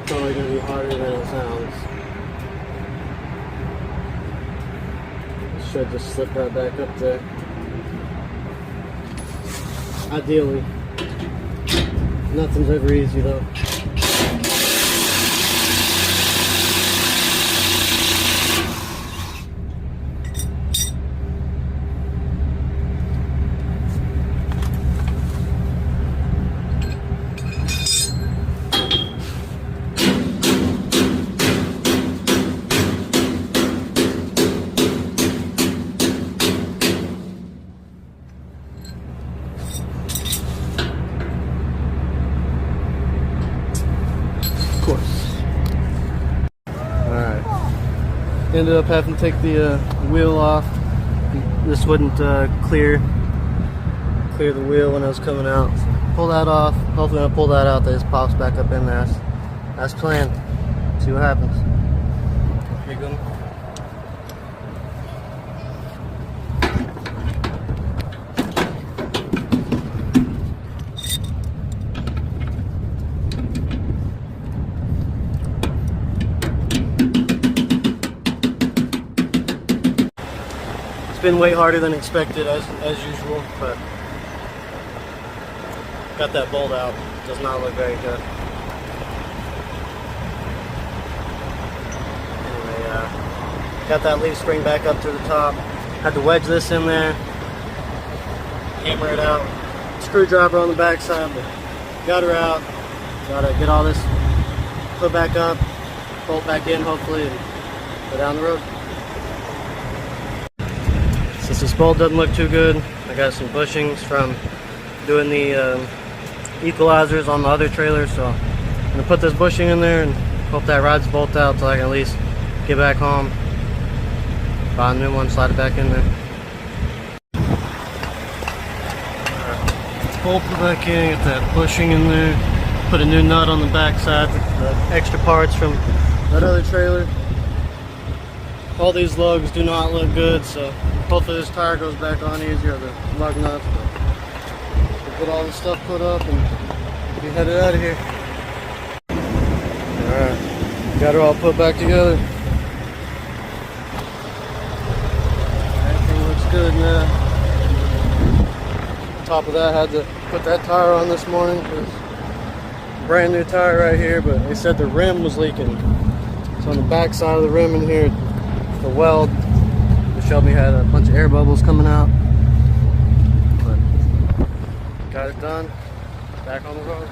probably going to be harder than it sounds. Should just slip right back up there. Ideally. Nothing's ever easy though. Ended up having to take the wheel off. This wouldn't clear the wheel when I was coming out. So pull that off. Hopefully when I pull that out, that just pops back up in there. That's planned. See what happens. Here you go. It's been way harder than expected as usual, but got that bolt out. Does not look very good. Anyway, got that leaf spring back up to the top. Had to wedge this in there, hammer it out. Screwdriver on the back side, but got her out. Gotta get all this put back up, bolt back in hopefully, and go down the road. Since this bolt doesn't look too good, I got some bushings from doing the equalizers on the other trailer, so I'm gonna put this bushing in there and hope that rides the bolt out till I can at least get back home, buy a new one, slide it back in there. Bolt it back in, get that bushing in there, put a new nut on the back side, the extra parts from that other trailer. All these lugs do not look good, so hopefully this tire goes back on easier, the lug nuts. We'll get all this stuff put up and be headed out of here. Alright, got her all put back together. Everything looks good now. On top of that, I had to put that tire on this morning because brand new tire right here, but they said the rim was leaking. So on the back side of the rim in here, the weld, they showed me had a bunch of air bubbles coming out, but got it done. Back on the road.